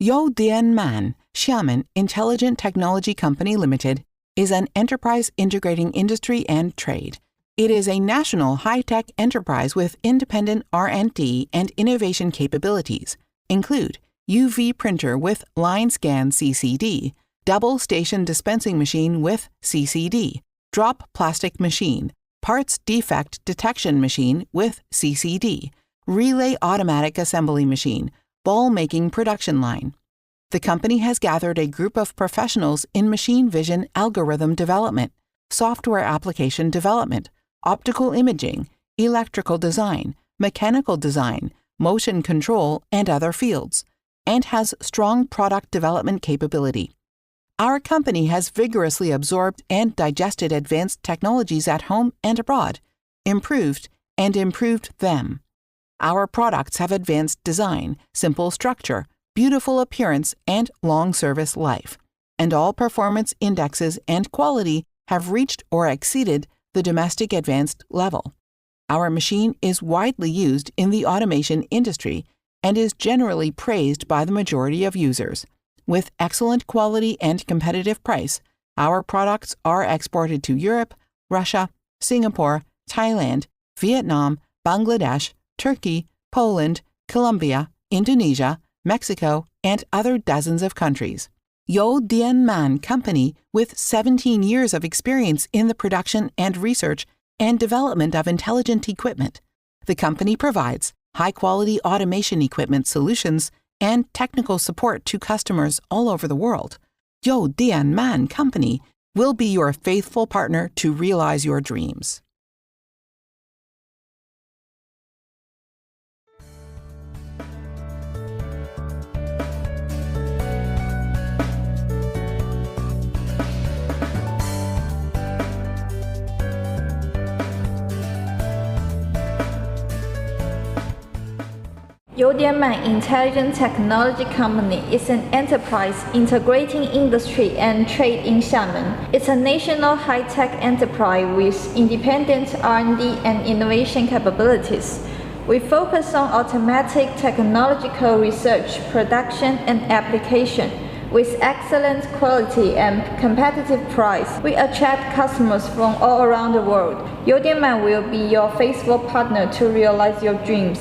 Youdianman, Xiamen Intelligent Technology Company Limited, is an enterprise integrating industry and trade. It is a national high-tech enterprise with independent R&D and innovation capabilities, include UV printer with line scan CCD, double station dispensing machine with CCD, drop plastic machine, parts defect detection machine with CCD, relay automatic assembly machine, ball making production line. The company has gathered a group of professionals in machine vision algorithm development, software application development, optical imaging, electrical design, mechanical design, motion control, and other fields, and has strong product development capability. Our company has vigorously absorbed and digested advanced technologies at home and abroad, improved them. Our products have advanced design, simple structure, beautiful appearance, and long service life, and all performance indexes and quality have reached or exceeded the domestic advanced level. Our machine is widely used in the automation industry and is generally praised by the majority of users. With excellent quality and competitive price, our products are exported to Europe, Russia, Singapore, Thailand, Vietnam, Bangladesh, Turkey, Poland, Colombia, Indonesia, Mexico, and other dozens of countries. Youdianman Company, with 17 years of experience in the production and research and development of intelligent equipment. The company provides high-quality automation equipment solutions and technical support to customers all over the world. Youdianman Company will be your faithful partner to realize your dreams. Youdianman Intelligent Technology Company is an enterprise integrating industry and trade in Xiamen. It's a national high-tech enterprise with independent R&D and innovation capabilities. We focus on automatic technological research, production, and application. With excellent quality and competitive price, we attract customers from all around the world. Youdianman will be your faithful partner to realize your dreams.